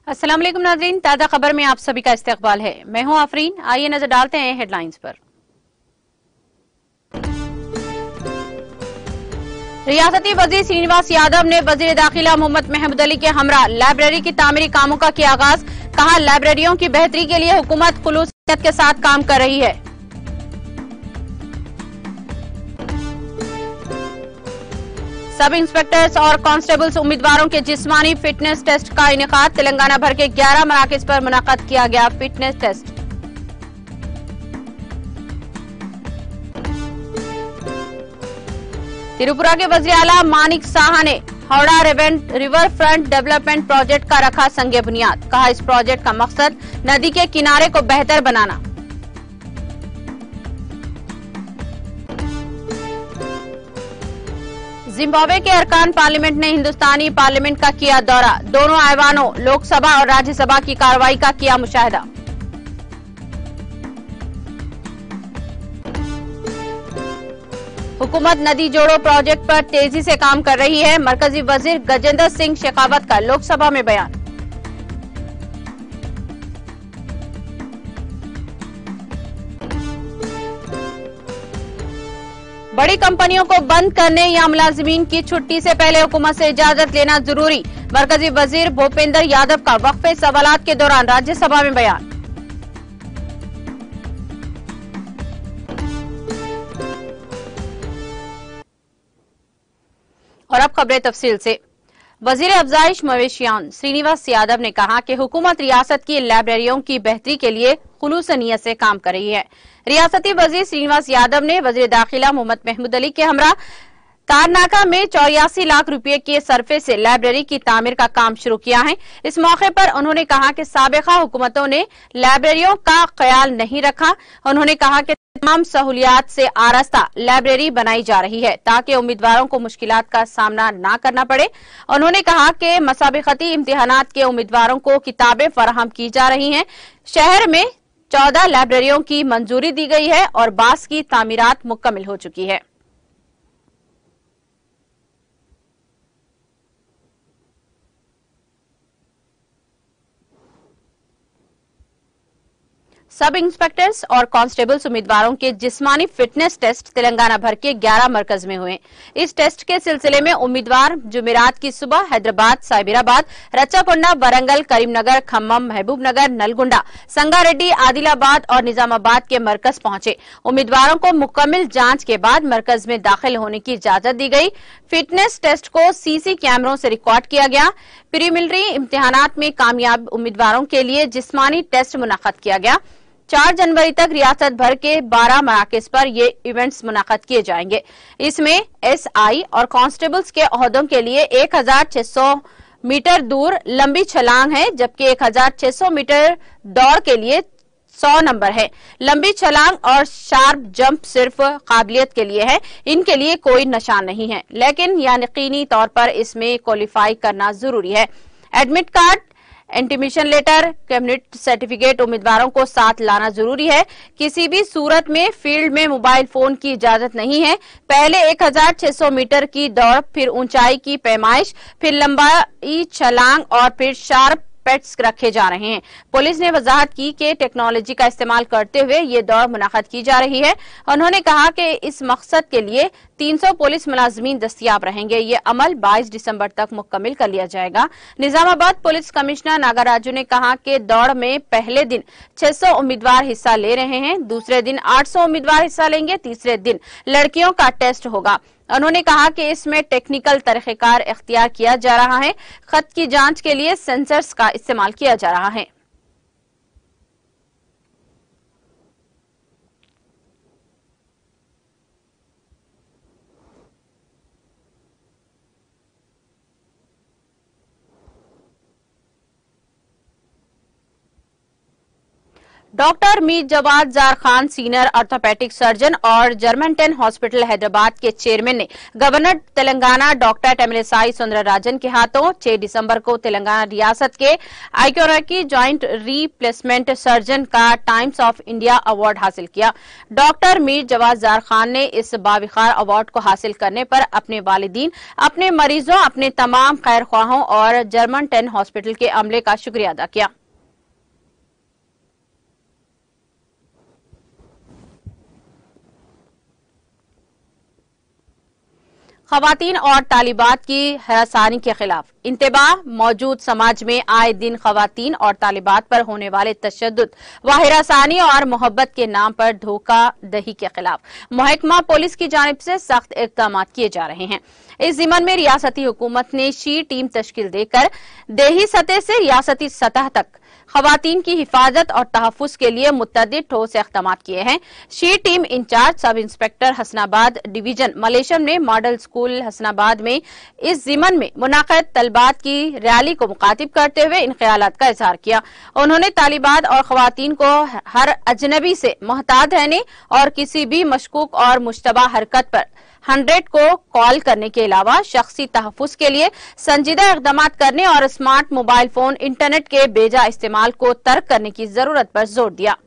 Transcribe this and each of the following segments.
अस्सलाम वालेकुम नाज़रीन, ताज़ा खबर में आप सभी का इस्तकबाल है। मैं हूं आफरीन। आइए नजर डालते हैं हेडलाइंस पर। रियासती वजीर श्रीनिवास यादव ने वजीर दाखिला मोहम्मद महमूद अली के हमरा लाइब्रेरी की तामीरी कामों का किया आगाज। कहा, लाइब्रेरियों की बेहतरी के लिए हुकूमत खुलूसियत के साथ काम कर रही है। सब इंस्पेक्टर्स और कांस्टेबल्स उम्मीदवारों के जिस्मानी फिटनेस टेस्ट का इनेकाद। तेलंगाना भर के 11 मराकज पर मुनाकाद किया गया फिटनेस टेस्ट। त्रिपुरा के वज़ीर आला मानिक साहा ने Howrah river front development project का रखा संगे बुनियाद। कहा, इस प्रोजेक्ट का मकसद नदी के किनारे को बेहतर बनाना। जिम्बाब्वे के अरकान पार्लियामेंट ने हिंदुस्तानी पार्लियामेंट का किया दौरा। दोनों ऐवानों लोकसभा और राज्यसभा की कार्रवाई का किया मुशाहिदा। हुकूमत नदी जोड़ो प्रोजेक्ट पर तेजी से काम कर रही है। मरकजी वजीर गजेंद्र सिंह शेखावत का लोकसभा में बयान। बड़ी कंपनियों को बंद करने या मुलाजिमीन की छुट्टी से पहले हुकूमत से इजाजत लेना जरूरी। मरकजी वजीर भूपेंद्र यादव का वक्फे सवालात के दौरान राज्यसभा में बयान। और अब खबरें तफसील से। वजीर अफजाइश मवेशियान श्रीनिवास यादव ने कहा कि हुकूमत रियासत की लाइब्रेरियों की बेहतरी के लिए खुलूस नियत से काम कर रही है। रियासती वजीर श्रीनिवास यादव ने वजीर दाखिला मोहम्मद महमूद अली के हमरा तारनाका में 84 लाख रुपए के सरफे से लाइब्रेरी की तामीर का काम शुरू किया है। इस मौके पर उन्होंने कहा कि साबिका हुकूमतों ने लाइब्रेरियों का ख्याल नहीं रखा। उन्होंने कहा कि तमाम सहूलियात से आरास्ता लाइब्रेरी बनाई जा रही है ताकि उम्मीदवारों को मुश्किलात का सामना न करना पड़े। उन्होंने कहा कि मसाबिकती इम्तिहानात के उम्मीदवारों को किताबें फराहम की जा रही हैं। शहर में 14 लाइब्रेरियों की मंजूरी दी गई है और 22 की तामीरात मुकम्मल हो चुकी है। सब इंस्पेक्टर्स और कांस्टेबल्स उम्मीदवारों के जिस्मानी फिटनेस टेस्ट तेलंगाना भर के 11 मरकज में हुए। इस टेस्ट के सिलसिले में उम्मीदवार जुमेरात की सुबह हैदराबाद, साइबराबाद, रच्चाकोंडा, वरंगल, करीमनगर, खम्मम, महबूबनगर, नलगुंडा, संगारेड्डी, आदिलाबाद और निजामाबाद के मरकज पहुंचे। उम्मीदवारों को मुकम्मल जांच के बाद मरकज में दाखिल होने की इजाजत दी गई। फिटनेस टेस्ट को सीसी कैमरों से रिकॉर्ड किया गया। प्रीलिमिनरी इम्तिहानात में कामयाब उम्मीदवारों के लिए जिस्मानी टेस्ट मुनाकिद किया गया। 4 जनवरी तक रियासत भर के 12 मराकज पर ये इवेंट्स मुनाकिद किए जाएंगे। इसमें एसआई और कांस्टेबल्स के ओहदों के लिए 1600 मीटर दूर लंबी छलांग है, जबकि 1600 मीटर दौड़ के लिए 100 नंबर है। लंबी छलांग और शार्प जंप सिर्फ काबिलियत के लिए है, इनके लिए कोई निशान नहीं है, लेकिन यकीनी तौर पर इसमें क्वालिफाई करना जरूरी है। Admit card, intimation letter, cabinet certificate उम्मीदवारों को साथ लाना जरूरी है। किसी भी सूरत में फील्ड में मोबाइल फोन की इजाजत नहीं है। पहले 1600 मीटर की दौड़, फिर ऊंचाई की पैमाइश, फिर लंबाई छलांग और फिर शार्प पेट्स रखे जा रहे हैं। पुलिस ने वजाहत की कि टेक्नोलॉजी का इस्तेमाल करते हुए ये दौड़ मुनाकिद की जा रही है। उन्होंने कहा कि इस मकसद के लिए 300 पुलिस मुलाजमीन दस्तियाब रहेंगे। ये अमल 22 दिसंबर तक मुकम्मल कर लिया जाएगा। निजामाबाद पुलिस कमिश्नर नागाराजू ने कहा कि दौड़ में पहले दिन 600 उम्मीदवार हिस्सा ले रहे हैं, दूसरे दिन 800 उम्मीदवार हिस्सा लेंगे, तीसरे दिन लड़कियों का टेस्ट होगा। उन्होंने कहा कि इसमें टेक्निकल तरीक़ेकार इख्तियार किया जा रहा है। खत की जांच के लिए सेंसर्स का इस्तेमाल किया जा रहा है। Doctor Mir Jawad Zar Khan, senior orthopedic surgeon और जर्मनटन हॉस्पिटल हैदराबाद के चेयरमैन ने गवर्नर तेलंगाना डॉक्टर तमिलिसाई सुंदरराजन के हाथों 6 दिसंबर को तेलंगाना रियासत के आइक्योरकी ज्वाइंट रिप्लेसमेंट सर्जन का टाइम्स ऑफ इंडिया अवार्ड हासिल किया। डॉक्टर मीर जवाद जार खान ने इस बाविखार अवार्ड को हासिल करने पर अपने वालिदीन, अपने मरीजों, अपने तमाम खैर ख्वाहों और जर्मनटन हॉस्पिटल के अमले का शुक्रिया अदा किया। खवातीन और तालिबात की हरासानी के खिलाफ इंतबाह। मौजूद समाज में आए दिन खवातीन और तालिबात पर होने वाले तशद्दुद व हरासानी और मोहब्बत के नाम पर धोखा दही के खिलाफ महकमा पुलिस की जानिब से सख्त इक़दाम किए जा रहे हैं। इस ज़िमन में रियासती हुकूमत ने शी टीम तश्कील देकर देही सतह से रियासती सतह तक खवातीन की हिफाजत और तहफ़्फ़ुज़ के लिए मुतअद्दिद ठोस इक़दाम किए हैं। She team incharge sub inspector Hasanabad division मलेशियन ने मॉडल स्कूल हसनाबाद में इस ज़िमन में मुनाक़िद तलबात की रैली को मुखातिब करते हुए इन ख्यालात का इजहार किया। उन्होंने तालिबात और खवातीन को हर अजनबी से मोहतात रहने और किसी भी मशकूक और मुश्तबा हरकत पर 100 को कॉल करने के अलावा शख्सी तहफ़्फ़ुज़ के लिए संजीदा इक़दाम करने और स्मार्ट मोबाइल फोन, इंटरनेट के बेजा इस्तेमाल को तर्क करने की जरूरत पर जोर दिया।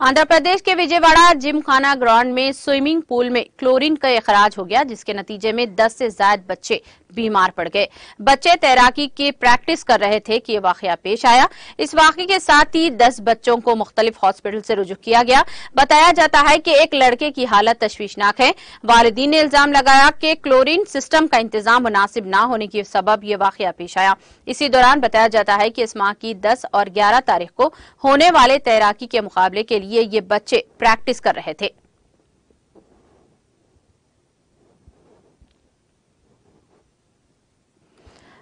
आंध्र प्रदेश के विजयवाड़ा जिमखाना ग्राउंड में स्विमिंग पूल में क्लोरीन का अखराज हो गया, जिसके नतीजे में 10 से ज्यादा बच्चे बीमार पड़ गए। बच्चे तैराकी की प्रैक्टिस कर रहे थे कि यह वाकया पेश आया। इस वाकये के साथ ही 10 बच्चों को मुख्तलिफ हॉस्पिटल से रुजू किया गया। बताया जाता है कि एक लड़के की हालत तशवीशनाक है। वालिदीन ने इल्जाम लगाया कि क्लोरीन सिस्टम का इंतजाम मुनासिब न होने के सबब यह वाकया पेश आया। इसी दौरान बताया जाता है कि इस माह की 10 और 11 तारीख को होने वाले तैराकी के मुकाबले के लिए ये बच्चे प्रैक्टिस कर रहे थे।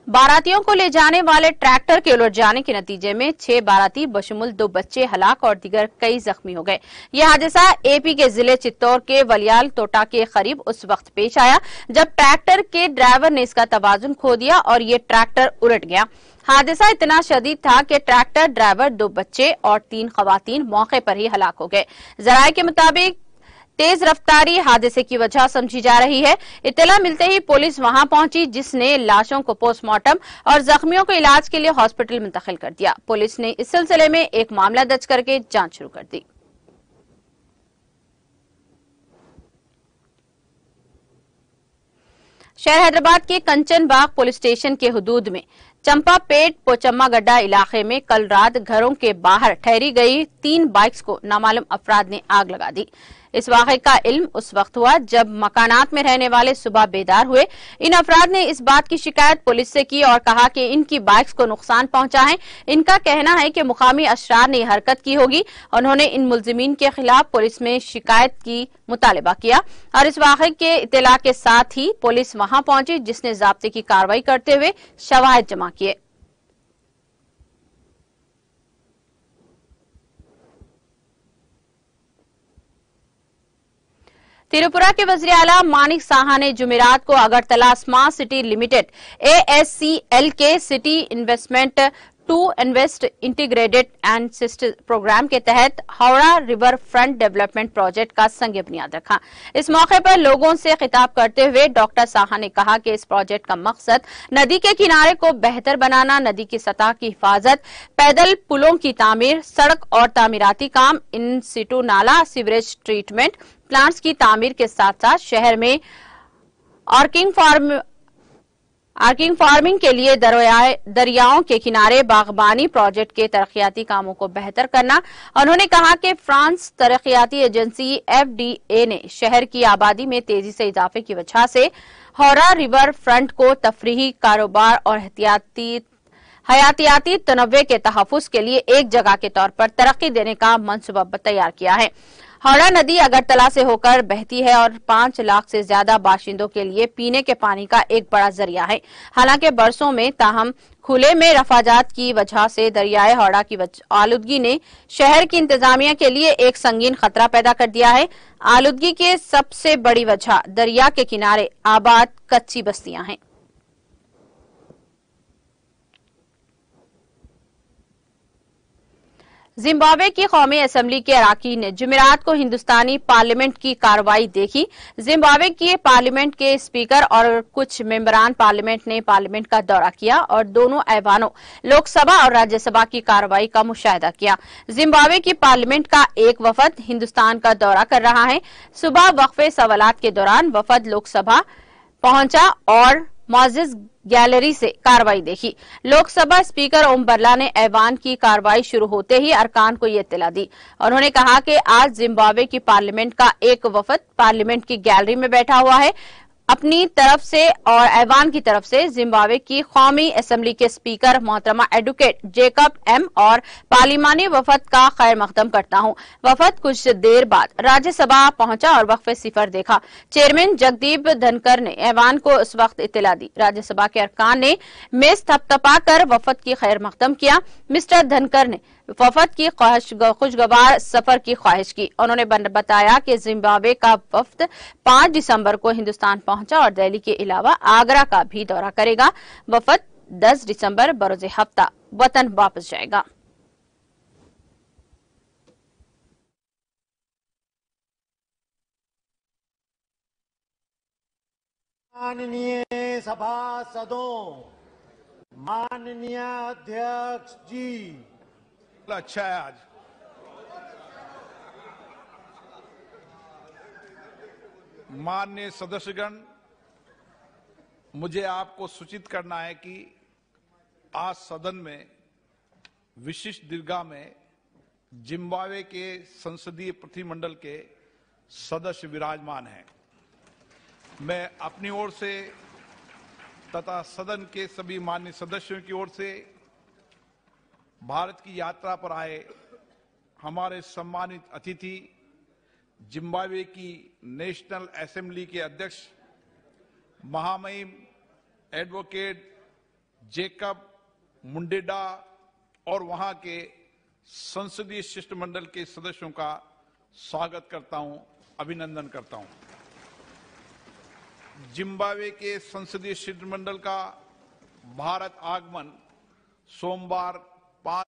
बारातियों को ले जाने वाले ट्रैक्टर के उलट जाने के नतीजे में 6 बाराती बशमुल 2 बच्चे हलाक और दीगर कई जख्मी हो गए। यह हादसा एपी के जिले चित्तौड़ के वलियाल तोटा के करीब उस वक्त पेश आया जब ट्रैक्टर के ड्राइवर ने इसका तवाजुन खो दिया और ये ट्रैक्टर उलट गया। हादसा इतना शदीद था कि ट्रैक्टर ड्राइवर, 2 बच्चे और 3 खवातीन मौके पर ही हलाक हो गए। जराये के मुताबिक तेज रफ्तारी हादसे की वजह समझी जा रही है। इत्तला मिलते ही पुलिस वहां पहुंची, जिसने लाशों को पोस्टमार्टम और जख्मियों को इलाज के लिए हॉस्पिटल मुंतकिल कर दिया। पुलिस ने इस सिलसिले में एक मामला दर्ज करके जांच शुरू कर दी। शहर हैदराबाद के कंचन बाग पुलिस स्टेशन के हुदूद में चंपापेट पोचम्मा गड्ढा इलाके में कल रात घरों के बाहर ठहरी गई 3 बाइक्स को नामालूम अफराद ने आग लगा दी। इस वाक़े का इल्म उस वक्त हुआ जब मकानात में रहने वाले सुबह बेदार हुए। इन अफराद ने इस बात की शिकायत पुलिस से की और कहा कि इनकी बाइक्स को नुकसान पहुंचा है। इनका कहना है कि मुकामी अशरार ने हरकत की होगी। उन्होंने इन मुल्जिमीन के खिलाफ पुलिस में शिकायत की मुतालबा किया और इस वाक़े के इत्तला के साथ ही पुलिस वहां पहुंची, जिसने ज़ाब्ते की कार्रवाई करते हुए शवाहिद जमा किए। त्रिपुरा के वज़ीर आला मानिक साहा ने जुमेरात को Agartala smart city limited ASCL के city investment to invest integrated and system programme के तहत Haora river front development project का संग बुनियाद रखा। इस मौके पर लोगों से खिताब करते हुए डॉक्टर साहा ने कहा कि इस प्रोजेक्ट का मकसद नदी के किनारे को बेहतर बनाना, नदी की सतह की हिफाजत, पैदल पुलों की तामीर, सड़क और तामीराती काम, इन सिटू नाला, सीवरेज ट्रीटमेंट प्लांट्स की तामीर के साथ साथ शहर में आर्किंग फार्मिंग के लिए दरियाओं के किनारे बागबानी प्रोजेक्ट के तरक्याती कामों को बेहतर करना। उन्होंने कहा कि फ्रांस तरक्याती एजेंसी FDA ने शहर की आबादी में तेजी से इजाफे की वजह से हावड़ा रिवर फ्रंट को तफरीही कारोबार और हयातियाती तनव्वे के तहफ़्फ़ुज़ के लिए एक जगह के तौर पर तरक्की देने का मंसूबा तैयार किया है। हावड़ा नदी अगरतला से होकर बहती है और 5 लाख से ज्यादा बाशिंदों के लिए पीने के पानी का एक बड़ा जरिया है। हालांकि बरसों में ताहम खुले में रफाजात की वजह से दरियाए हावड़ा की आलूदगी ने शहर की इंतजामिया के लिए एक संगीन खतरा पैदा कर दिया है। आलूदगी की सबसे बड़ी वजह दरिया के किनारे आबाद कच्ची बस्तियां हैं। जिम्बाब्वे की कौमी असेंबली के अरकान जुमेरात को हिंदुस्तानी पार्लियामेंट की कार्रवाई देखी। जिम्बाब्वे के पार्लियामेंट के स्पीकर और कुछ मेंबरान पार्लियामेंट ने पार्लियामेंट का दौरा किया और दोनों ऐवानों लोकसभा और राज्यसभा की कार्रवाई का मुशाहिदा किया। जिम्बाब्वे की पार्लियामेंट का एक वफद हिंदुस्तान का दौरा कर रहा है। सुबह वक्फे सवालात के दौरान वफद लोकसभा पहुंचा और मौजिज गैलरी से कार्रवाई देखी। लोकसभा स्पीकर ओम बिरला ने ऐवान की कार्रवाई शुरू होते ही अरकान को ये इत्तला दी। उन्होंने कहा कि आज जिम्बाब्वे की पार्लियामेंट का एक वफद पार्लियामेंट की गैलरी में बैठा हुआ है। अपनी तरफ से और ऐवान की तरफ से जिम्बाब्वे की कौमी असेंबली के स्पीकर मोहतरमा एडवोकेट जेकब एम और पार्लिमानी वफद का खैर मकदम करता हूं। वफद कुछ देर बाद राज्यसभा पहुंचा और वक्फे सिफर देखा। चेयरमैन जगदीप धनकर ने ऐवान को उस वक्त इत्तला दी। राज्यसभा के अरकान ने मेज थपथपा कर वफद की खैर मकदम किया। मिस्टर धनकर ने वफद की खुशगवार सफर की ख्वाहिश की। उन्होंने बताया कि जिम्बाब्वे का वफद 5 दिसंबर को हिंदुस्तान पहुंचा और दिल्ली के अलावा आगरा का भी दौरा करेगा। वफद 10 दिसंबर बरोज हफ्ता वतन वापस जाएगा। माननीय सभासदों, माननीय अध्यक्ष जी, अच्छा है आज माननीय सदस्यगण, मुझे आपको सूचित करना है कि आज सदन में विशिष्ट दीर्घा में जिम्बाब्वे के संसदीय प्रतिनिधिमंडल के सदस्य विराजमान हैं। मैं अपनी ओर से तथा सदन के सभी माननीय सदस्यों की ओर से भारत की यात्रा पर आए हमारे सम्मानित अतिथि जिम्बाब्वे की नेशनल असेंबली के अध्यक्ष महामहिम एडवोकेट जेकब मुंडेडा और वहां के संसदीय शिष्टमंडल के सदस्यों का स्वागत करता हूं, अभिनंदन करता हूं। जिम्बाब्वे के संसदीय शिष्टमंडल का भारत आगमन सोमवार 5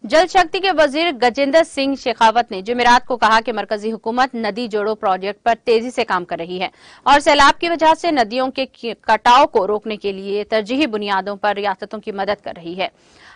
जल शक्ति के वजीर गजेंद्र सिंह शेखावत ने जुमेरात को कहा कि मरकजी हुकूमत नदी जोड़ो प्रोजेक्ट पर तेजी से काम कर रही है और सैलाब की वजह से नदियों के कटाव को रोकने के लिए तरजीही बुनियादों पर रियासतों की मदद कर रही है।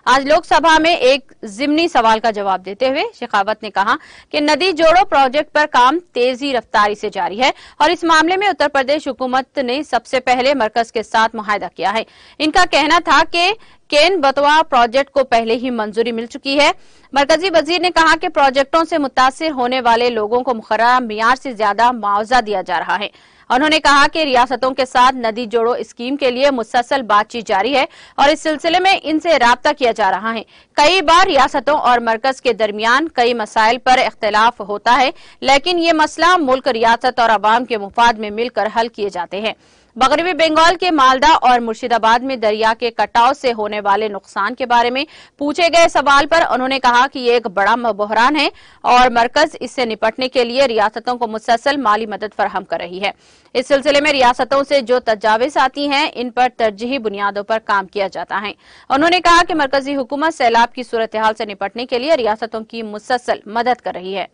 आज लोकसभा में एक जिमनी सवाल का जवाब देते हुए शेखावत ने कहा कि नदी जोड़ो प्रोजेक्ट पर काम तेजी रफ्तारी से जारी है और इस मामले में उत्तर प्रदेश हुकूमत ने सबसे पहले मरकज के साथ मुआहदा किया है। इनका कहना था कि केन बतवा प्रोजेक्ट को पहले ही मंजूरी मिल चुकी है। मरकजी वजीर ने कहा कि प्रोजेक्टों से मुतासिर होने वाले लोगों को मुकर्रर मियार से ज्यादा मुआवजा दिया जा रहा है। उन्होंने कहा कि रियासतों के साथ नदी जोड़ो स्कीम के लिए मुसलसल बातचीत जारी है और इस सिलसिले में इनसे राब्ता किया जा रहा है। कई बार रियासतों और मरकज के दरमियान कई मसाइल पर इख्तिलाफ होता है, लेकिन ये मसला मुल्क, रियासत और अवाम के मुफाद में मिलकर हल किए जाते हैं। मगरबी बंगाल के मालदा और मुर्शिदाबाद में दरिया के कटाव से होने वाले नुकसान के बारे में पूछे गए सवाल पर उन्होंने कहा कि ये एक बड़ा बहरान है और मरकज इससे निपटने के लिए रियासतों को मुसलसल माली मदद फराहम कर रही है। इस सिलसिले में रियासतों से जो तजावीज़ आती हैं, इन पर तरजीही बुनियादों पर काम किया जाता है। उन्होंने कहा कि मरकजी हुकूमत सैलाब की सूरत हाल से निपटने के लिए रियासतों की मुसलसल मदद कर रही है।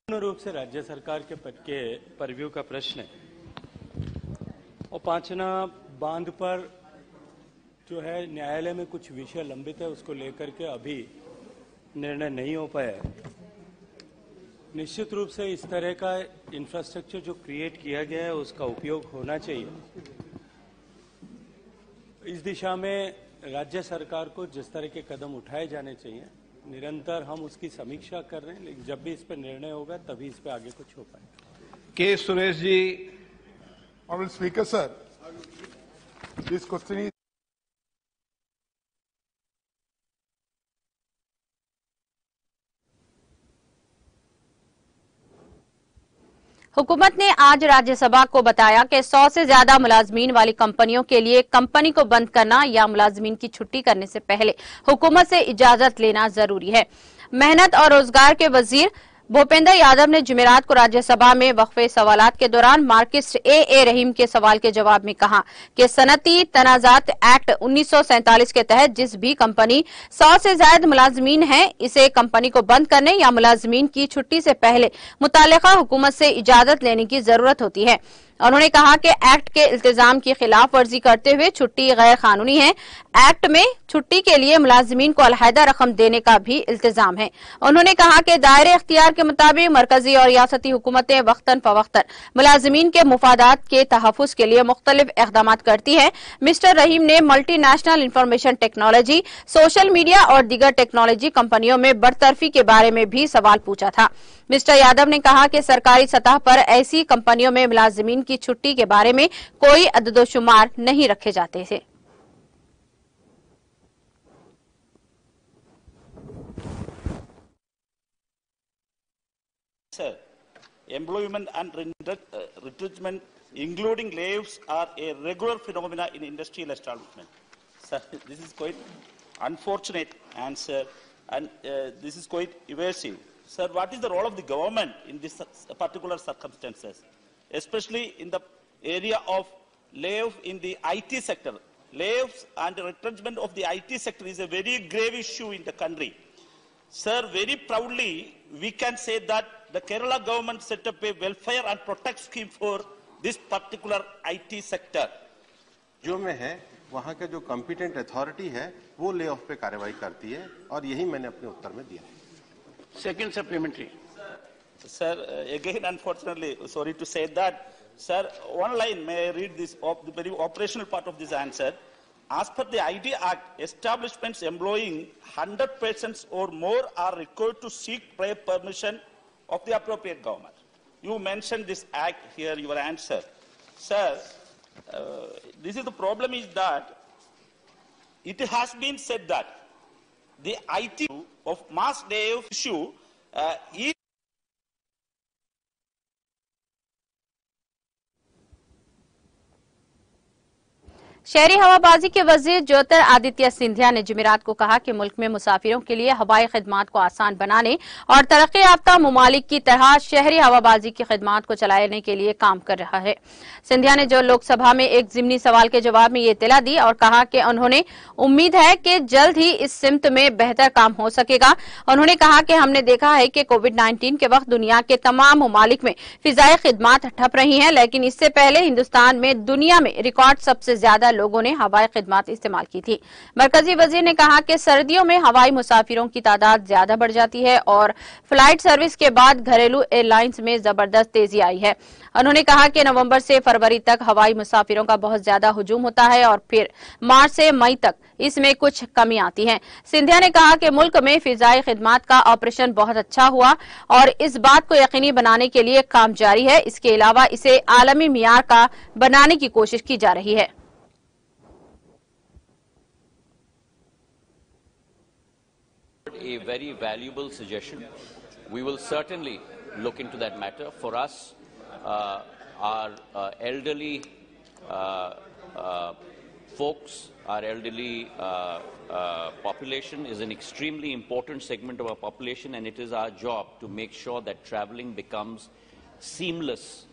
पूर्ण रूप से राज्य सरकार के परव्यू का प्रश्न है और पांचना बांध पर जो है न्यायालय में कुछ विषय लंबित है, उसको लेकर के अभी निर्णय नहीं हो पाया है। निश्चित रूप से इस तरह का इंफ्रास्ट्रक्चर जो क्रिएट किया गया है उसका उपयोग होना चाहिए। इस दिशा में राज्य सरकार को जिस तरह के कदम उठाए जाने चाहिए निरंतर हम उसकी समीक्षा कर रहे हैं, लेकिन जब भी इस पर निर्णय होगा तभी इस पर आगे कुछ हो पाएगा। K. Suresh ji. Honorable Speaker, sir, this question is हुकूमत ने आज राज्यसभा को बताया कि 100 से ज्यादा मुलाजमीन वाली कंपनियों के लिए कंपनी को बंद करना या मुलाजमीन की छुट्टी करने से पहले हुकूमत से इजाजत लेना जरूरी है। मेहनत और रोजगार के वजीर भूपेंद्र यादव ने जुमेरात को राज्यसभा में वक्फे सवालात के दौरान मार्किस्ट ए रहीम के सवाल के जवाब में कहा कि सनती तनाजात एक्ट 1947 के तहत जिस भी कंपनी 100 से ज्यादा मुलाजमीन है, इसे कंपनी को बंद करने या मुलाजमीन की छुट्टी से पहले मुतालिका हुकूमत से इजाजत लेने की जरूरत होती है। उन्होंने कहा कि एक्ट के इल्तिजाम की खिलाफ वर्जी करते हुए छुट्टी गैर कानूनी है। एक्ट में छुट्टी के लिए मुलाजमीन को अलहदा रकम देने का भी इल्तिजाम है। उन्होंने कहा कि दायरे इख्तियार के मुताबिक मरकजी और रियासती हुकूमतें वक्तन फवक्तन मुलाजमीन के मुफादात के तहफ़्फ़ुज़ के लिए मुख्तलिफ इक़दाम करती है। मिस्टर रहीम ने multi national information technology, social media और दीगर टेक्नोलॉजी कंपनियों में बरतरफी के बारे में भी सवाल पूछा था। मिस्टर यादव ने कहा कि सरकारी सतह पर ऐसी कंपनियों में मुलाजमीन की छुट्टी के बारे में कोई अददोशुमार नहीं रखे जाते थे। Sir, employment and retrenchment, including layoffs, are a regular phenomena in industrial establishment. Sir, this is quite unfortunate answer, and this is quite evasive. Sir, what is the role of the government in this particular circumstances, especially in the area of layoff in the IT sector? Layoffs and retrenchment of the IT sector is a very grave issue in the country. Sir, very proudly, we can say that the Kerala government set up a welfare and protect scheme for this particular IT sector. जो में है वहाँ का जो competent authority है वो lay off पे कार्रवाई करती है और यही मैंने अपने उत्तर में दिया। Second supplementary. Sir, again, unfortunately, sorry to say that, sir, one line, may I read this, the very operational part of this answer. As per the ID Act, establishments employing 100 persons or more are required to seek prior permission of the appropriate government. You mentioned this act here, your answer. Sir, this is the problem is that it has been said that the IT of mass layoff issue is शहरी हवाबाजी के वजीर ज्योतिरादित्य सिंधिया ने जुमेरात को कहा कि मुल्क में मुसाफिरों के लिए हवाई खिदमात को आसान बनाने और तरक्की याफ्ता ममालिक की तरह शहरी हवाबाजी की खिदमात को चलाने के लिए काम कर रहा है। सिंधिया ने जो लोकसभा में एक ज़िमनी सवाल के जवाब में ये इत्तला दी और कहा कि उन्होंने उम्मीद है कि जल्द ही इस सिमत में बेहतर काम हो सकेगा। उन्होंने कहा कि हमने देखा है कि कोविड-19 के वक्त दुनिया के तमाम ममालिक में फिजाई खिदमात ठप रही हैं, लेकिन इससे पहले हिंदुस्तान में दुनिया में रिकॉर्ड सबसे ज्यादा लोगों ने हवाई खिदमात इस्तेमाल की थी। मरकजी वजीर ने कहा कि सर्दियों में हवाई मुसाफिरों की तादाद ज्यादा बढ़ जाती है और फ्लाइट सर्विस के बाद घरेलू एयरलाइंस में जबरदस्त तेजी आई है। उन्होंने कहा कि नवंबर से फरवरी तक हवाई मुसाफिरों का बहुत ज्यादा हुजूम होता है और फिर मार्च से मई तक इसमें कुछ कमी आती है। सिंधिया ने कहा कि मुल्क में फिजाई खिदमात का ऑपरेशन बहुत अच्छा हुआ और इस बात को यकीनी बनाने के लिए काम जारी है। इसके अलावा इसे आलमी मियार का बनाने की कोशिश की जा रही है। A very valuable suggestion. We will certainly look into that matter. For us, our elderly folks, our elderly population is an extremely important segment of our population, and it is our job to make sure that traveling becomes seamless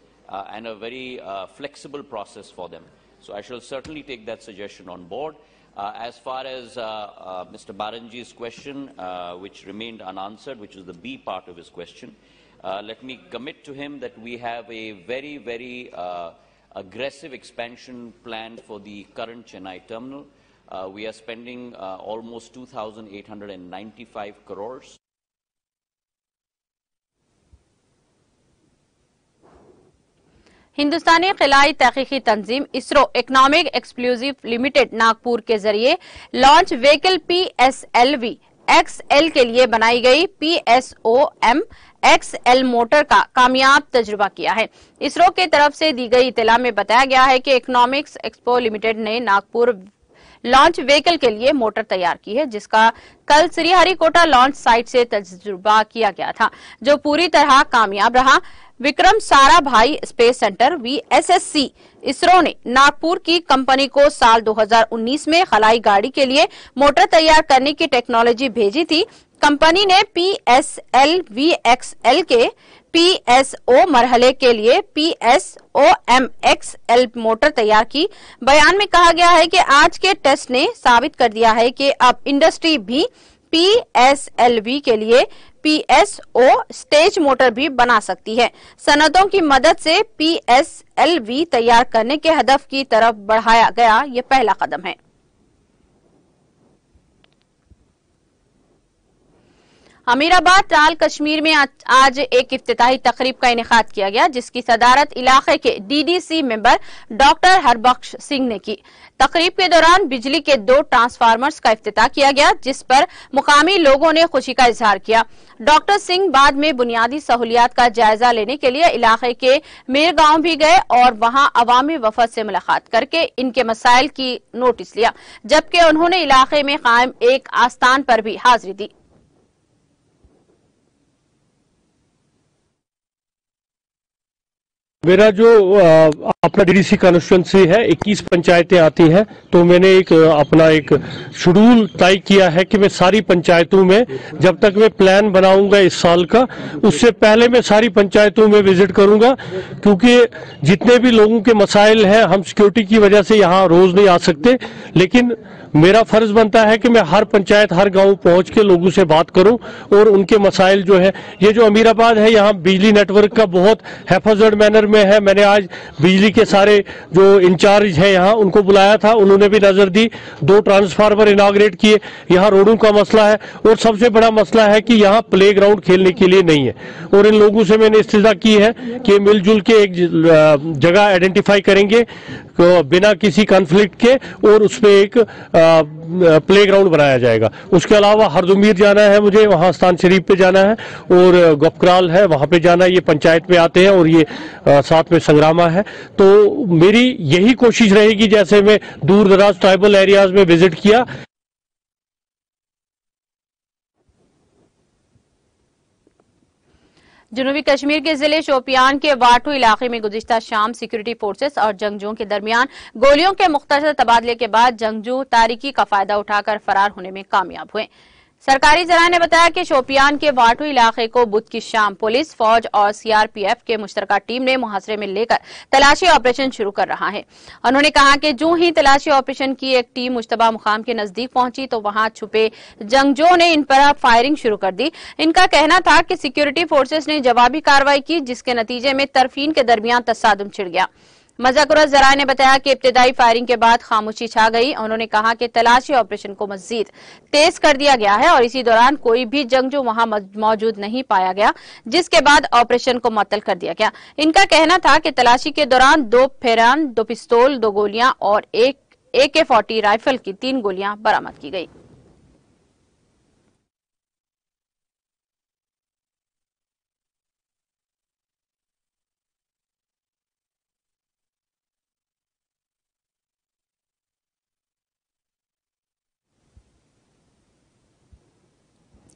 and a very flexible process for them. So I shall certainly take that suggestion on board. As far as Mr. Baranji's question, which remained unanswered, which is the B part of his question, let me commit to him that we have a very, very aggressive expansion plan for the current Chennai terminal. We are spending almost 2,895 crores. हिंदुस्तानी खिलाई तहकीकी तंजीम ISRO economic exclusive limited Nagpur के जरिए launch vehicle PSLV XL के लिए बनाई गई PSOM XL मोटर का कामयाब तजुर्बा किया है। इसरो के तरफ से दी गई इत्तला में बताया गया है कि इकोनॉमिक्स एक्सपो लिमिटेड ने नागपुर लॉन्च व्हीकल के लिए मोटर तैयार की है, जिसका कल श्रीहरिकोटा लॉन्च साइट से तजुर्बा किया गया था, जो पूरी तरह कामयाब रहा। Vikram Sarabhai space centre VSSC ISRO ने नागपुर की कंपनी को साल 2019 में खलाई गाड़ी के लिए मोटर तैयार करने की टेक्नोलॉजी भेजी थी। कंपनी ने PSLV-XL के PSO मरहले के लिए PSOM XL मोटर तैयार की। बयान में कहा गया है कि आज के टेस्ट ने साबित कर दिया है कि अब इंडस्ट्री भी PSLV के लिए PSO स्टेज मोटर भी बना सकती है। सनदों की मदद से PSLV तैयार करने के हदफ की तरफ बढ़ाया गया ये पहला कदम है। अमीराबाद ट्राल कश्मीर में आज एक इफ्तिताही तकरीब का इनेकाद किया गया, जिसकी सदारत इलाके के DDC member doctor Harbakhsh Singh ने की। तकरीब के दौरान बिजली के 2 ट्रांसफार्मर्स का इफ्तिताह किया गया, जिस पर मुकामी लोगों ने खुशी का इजहार किया। डॉक्टर सिंह बाद में बुनियादी सहूलियात का जायजा लेने के लिए इलाके के मीर गांव भी गए और वहां अवामी वफद से मुलाकात करके इनके मसाइल की नोटिस लिया, जबकि उन्होंने इलाके में कायम एक आस्थान पर भी हाजिरी दी। मेरा जो अपना DDC कॉन्स्टिट्यूंसी है 21 पंचायतें आती हैं, तो मैंने अपना एक शेड्यूल तय किया है कि मैं सारी पंचायतों में जब तक मैं प्लान बनाऊंगा इस साल का, उससे पहले मैं सारी पंचायतों में विजिट करूंगा, क्योंकि जितने भी लोगों के मसाइल हैं हम सिक्योरिटी की वजह से यहाँ रोज नहीं आ सकते, लेकिन मेरा फर्ज बनता है कि मैं हर पंचायत हर गांव पहुंच के लोगों से बात करूं और उनके मसाइल जो है, ये जो अमीराबाद है यहाँ बिजली नेटवर्क का बहुत हिफाजत मैनर में है। मैंने आज बिजली के सारे जो इंचार्ज है यहाँ उनको बुलाया था, उन्होंने भी नजर दी, 2 ट्रांसफार्मर इनाग्रेट किए। यहाँ रोडों का मसला है और सबसे बड़ा मसला है कि यहाँ प्ले ग्राउंड खेलने के लिए नहीं है, और इन लोगों से मैंने इस्तिजा की है कि मिलजुल के एक जगह आइडेंटिफाई करेंगे बिना किसी कॉन्फ्लिक्ट के, और उसमें एक प्ले ग्राउंड बनाया जाएगा। उसके अलावा हरदुमीर जाना है मुझे, वहां स्थान शरीफ पे जाना है, और गोपकराल है वहां पे जाना है। ये पंचायत में आते हैं और ये साथ में संग्रामा है। तो मेरी यही कोशिश रहेगी, जैसे मैं दूर दराज ट्राइबल एरियाज में विजिट किया। जनूबी कश्मीर के जिले शोपियान के वाटू इलाके में गुज़िश्ता शाम सिक्योरिटी फोर्सेस और जंगजुओं के दरमियान गोलियों के मुख्तसर तबादले के बाद जंगजू तारीकी का फायदा उठाकर फरार होने में कामयाब हुए। सरकारी जराये ने बताया कि शोपियान के वाटू इलाके को बुध की शाम पुलिस, फौज और CRPF के मुश्तरका टीम ने मुहासरे में लेकर तलाशी ऑपरेशन शुरू कर रहा है। उन्होंने कहा कि जो ही तलाशी ऑपरेशन की एक टीम मुश्तबा मुकाम के नजदीक पहुंची तो वहां छुपे जंगजों ने इन पर फायरिंग शुरू कर दी। इनका कहना था कि सिक्योरिटी फोर्सेस ने जवाबी कार्रवाई की, जिसके नतीजे में तरफीन के दरमियान तसादुम छिड़ गया। मज़ाकुरा ज़राए ने बताया कि इब्तिदाई फायरिंग के बाद खामोशी छा गई। उन्होंने कहा कि तलाशी ऑपरेशन को मजीद तेज कर दिया गया है और इसी दौरान कोई भी जंगजू वहां मौजूद नहीं पाया गया, जिसके बाद ऑपरेशन को मुअत्तल कर दिया गया। इनका कहना था कि तलाशी के दौरान 2 फेरान, 2 पिस्तौल, 2 गोलियां और एक AK-40 राइफल की 3 गोलियां बरामद की गई।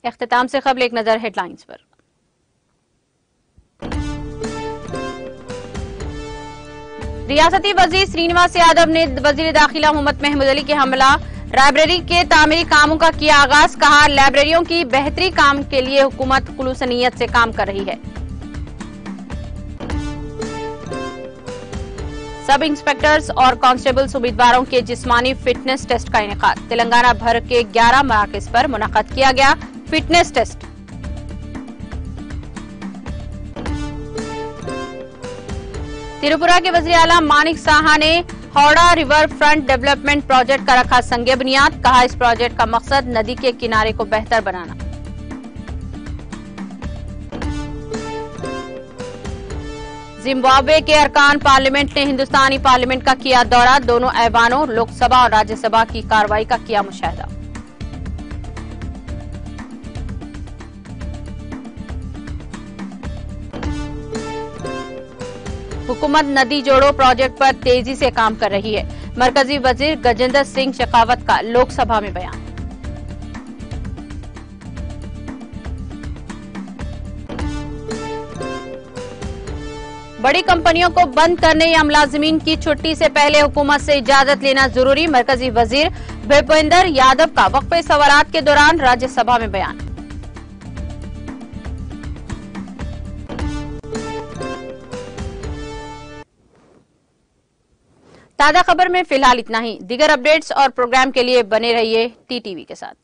इख्तिताम से कबल एक नजर हेडलाइंस पर। रियासती वजीर श्रीनिवास यादव ने वजीर दाखिला मोहम्मद महमूद अली के हमला लाइब्रेरी के तामीरी कामों का किया आगाज। कहा, लाइब्रेरियों की बेहतरी काम के लिए हुकूमत खुलूस नीयत से काम कर रही है। सब इंस्पेक्टर्स और कांस्टेबल्स उम्मीदवारों के जिस्मानी फिटनेस टेस्ट का इनेकाद। तेलंगाना भर के 11 मराकज पर मुनक्कद किया गया फिटनेस टेस्ट। त्रिपुरा के वज़ीर आला मानिक साहा ने Howrah river front development project का रखा संगे बुनियाद। कहा, इस प्रोजेक्ट का मकसद नदी के किनारे को बेहतर बनाना। जिम्बाब्वे के अरकान पार्लियामेंट ने हिंदुस्तानी पार्लियामेंट का किया दौरा। दोनों ऐवानों लोकसभा और राज्यसभा की कार्रवाई का किया मुशाहिदा। हुकूमत नदी जोड़ो प्रोजेक्ट पर तेजी से काम कर रही है। मरकजी वजीर गजेंद्र सिंह शेखावत का लोकसभा में बयान। बड़ी कंपनियों को बंद करने या मुलाजिमीन की छुट्टी से पहले हुकूमत से इजाजत लेना जरूरी। मरकजी वजीर भूपेंद्र यादव का वक्फे सवालात के दौरान राज्यसभा में बयान। ताजा खबर में फिलहाल इतना ही। दीगर अपडेट्स और प्रोग्राम के लिए बने रहिए टीटीवी के साथ।